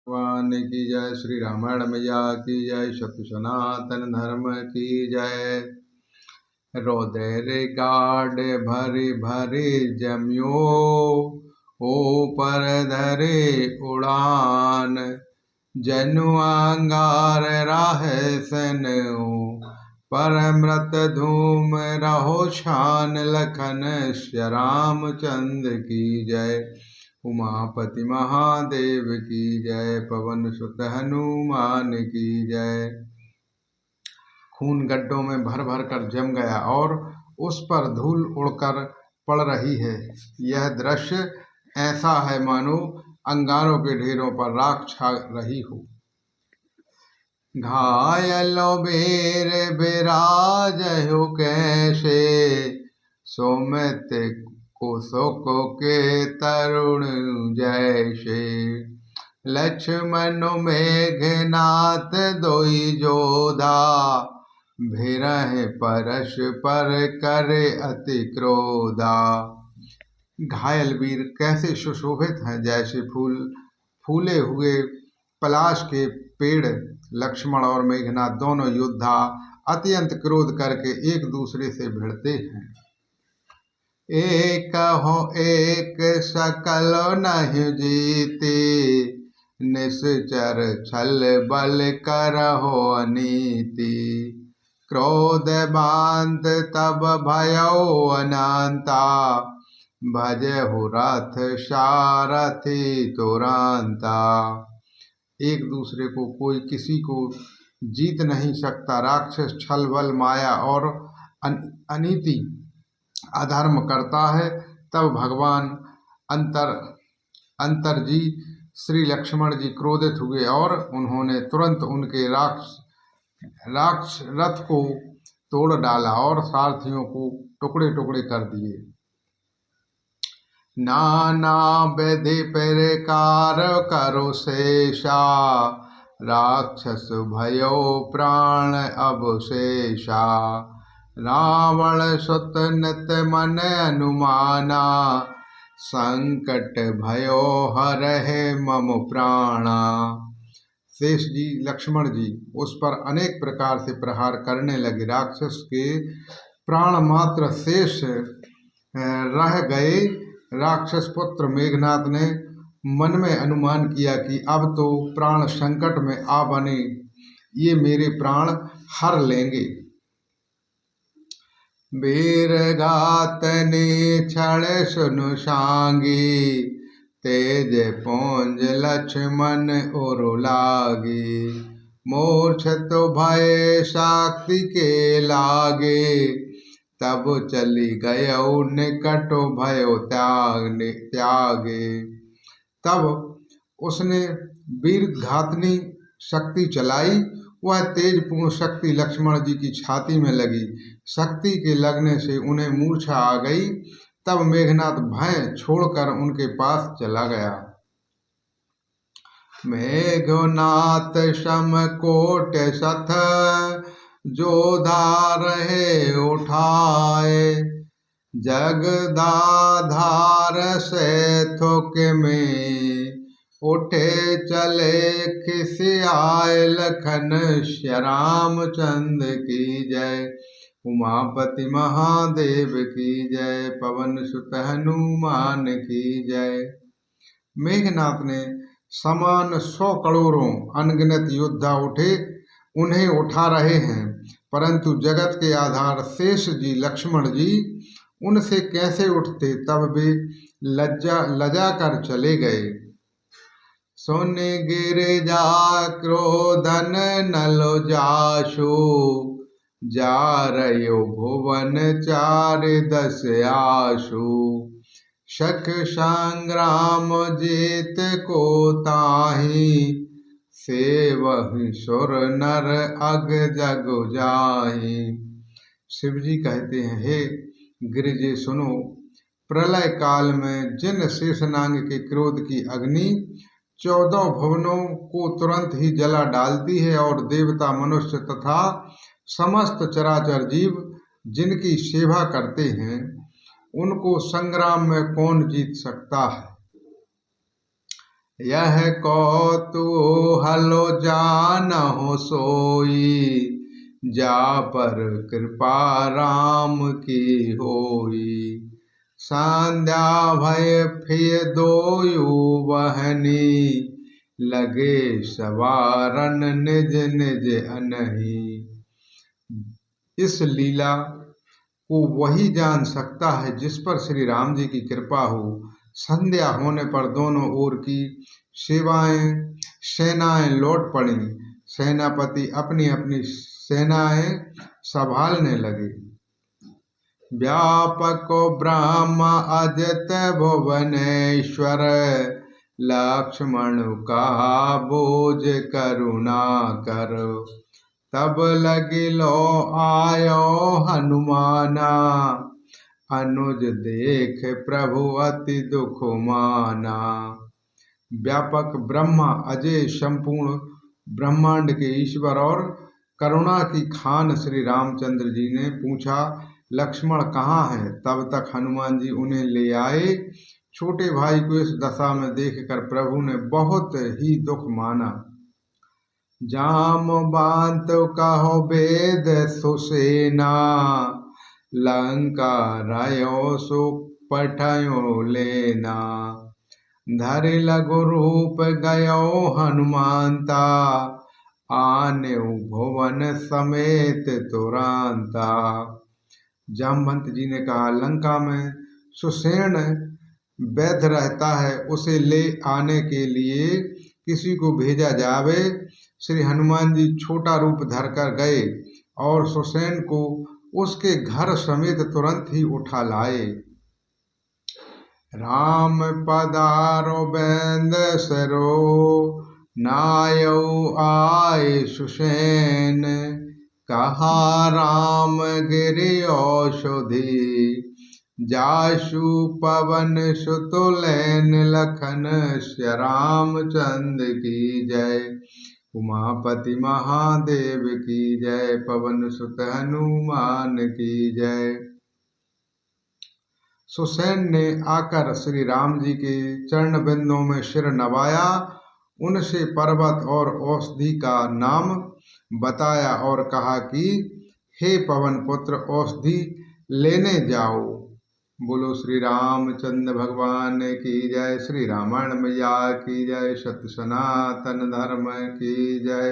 भगवान की जय। श्री रामायण मैया की जय। सत्य सनातन धर्म की जय। रोदर गाड भरी भरी जम्यो, ऊपर धरे उड़ान। जनु अंगार राह सन, परमृत धूम रहो शान। लखन श्री रामचंद्र की जय। उमापति महादेव की जय। पवन सुत हनुमान की जय। खून गड्ढों में भर भर कर जम गया और उस पर धूल उड़कर पड़ रही है। यह दृश्य ऐसा है मानो अंगारों के ढेरों पर राख छा रही हो। घायलो बेर बिराजहु कैसे, सोमत कुसुक के तरुण जैसे। लक्ष्मण मेघनाथ दोई जोधा, भिरह परस्पर करे अति क्रोधा। घायल वीर कैसे सुशोभित हैं, जैसे फूले हुए पलाश के पेड़। लक्ष्मण और मेघनाथ दोनों योद्धा अत्यंत क्रोध करके एक दूसरे से भिड़ते हैं। एक हो एक सकल नहीं जीते, निश्चर छल बल करहो अनीति। क्रोध बांध तब भयो अनंता, भजहु रथ सारथी तुरंता। एक दूसरे को कोई किसी को जीत नहीं सकता। राक्षस छल बल माया और अनीति अधर्म करता है। तब भगवान अंतरजी श्री लक्ष्मण जी क्रोधित हुए और उन्होंने तुरंत उनके राक्ष रथ को तोड़ डाला और सारथियों को टुकड़े टुकड़े कर दिए। नाना विधि प्रकार करो शेषा, राक्षस भयो प्राण अवशेषा। रावण सुत नित मन अनुमाना, संकट भयो हरहि मम प्राणा। शेष जी लक्ष्मण जी उस पर अनेक प्रकार से प्रहार करने लगे। राक्षस के प्राण मात्र शेष रह गए। राक्षस पुत्र मेघनाथ ने मन में अनुमान किया कि अब तो प्राण संकट में आ बने, ये मेरे प्राण हर लेंगे। वीर घातने क्षण सुनु सांगी, तेज पुंज लक्ष्मण उरु लागी। मूर्छित भय शक्ति के लागे, तब चली गयो निकट भयो त्यागे। तब उसने वीर घातनी शक्ति चलाई। वह तेजपूर्ण शक्ति लक्ष्मण जी की छाती में लगी। शक्ति के लगने से उन्हें मूर्छा आ गई। तब मेघनाथ भय छोड़कर उनके पास चला गया। मेघनाथ समकोट सथ, जोधा रहे उठाए। जगदाधार से थोक में, उठे चले खिसियाए। लखन श्री रामचंद्र की जय। उमापति महादेव की जय। पवन सुत हनुमान की जय। मेघनाथ ने समान 100 करोड़ों अनगिनत योद्धा उठे, उन्हें उठा रहे हैं, परंतु जगत के आधार शेष जी लक्ष्मण जी उनसे कैसे उठते। तब वे लजा कर चले गए। सुन गिरिजा क्रोधन नलो जाशु, जा रयो भुवन 410 आशु। शक संग्राम जीत को ताहि, सेवहि सुर नर अग जग जाहि। शिव जी कहते हैं, हे गिरिजे सुनो, प्रलय काल में जिन शेषनाग के क्रोध की अग्नि 14 भुवनों को तुरंत ही जला डालती है और देवता मनुष्य तथा समस्त चराचर जीव जिनकी सेवा करते हैं, उनको संग्राम में कौन जीत सकता है। यह कौतूहलो जानहु सोई, जा पर कृपा राम की होई। संध्या भय फिर दोयु बहनी, लगे सवारन निज निज अनही। इस लीला को वही जान सकता है जिस पर श्री राम जी की कृपा हो। संध्या होने पर दोनों ओर की सेनाएं लौट पड़ी। सेनापति अपनी अपनी सेनाएं संभालने लगे। व्यापक ब्रह्म अजित भुवनेश्वर, लक्ष्मण का बोझ करुणा कर। तब लगिलो आयो हनुमाना, अनुज देख प्रभु अति दुख माना। व्यापक ब्रह्मा अजय संपूर्ण ब्रह्मांड के ईश्वर और करुणा की खान श्री रामचंद्र जी ने पूछा, लक्ष्मण कहाँ है? तब तक हनुमान जी उन्हें ले आए। छोटे भाई को इस दशा में देखकर प्रभु ने बहुत ही दुख माना। जामवंत कहो वेद सुसेना, लंका रयो सुख पठयो लेना। धरि लघु रूप गयो हनुमानता, आने भुवन समेत तुरंता। जामवंत जी ने कहा, लंका में सुसेन वैद्य रहता है, उसे ले आने के लिए किसी को भेजा जावे। श्री हनुमान जी छोटा रूप धरकर गए और सुसेन को उसके घर समेत तुरंत ही उठा लाए। राम पधारो बेंद सरो, नायौ आए सुसेन। कहा राम गिरि औषधि, जासु पवन सुत लैन लखन। श्री रामचंद्र की जय, उमापति महादेव की जय, पवन सुत हनुमान की जय। सुसेन ने आकर श्री राम जी के चरण बिंदों में सिर नवाया, उनसे पर्वत और औषधि का नाम बताया और कहा कि हे पवन पुत्र, औषधि लेने जाओ। बोलो श्री रामचंद्र भगवान की जय, श्री रामायण मैया की जय, सत्य सनातन धर्म की जय।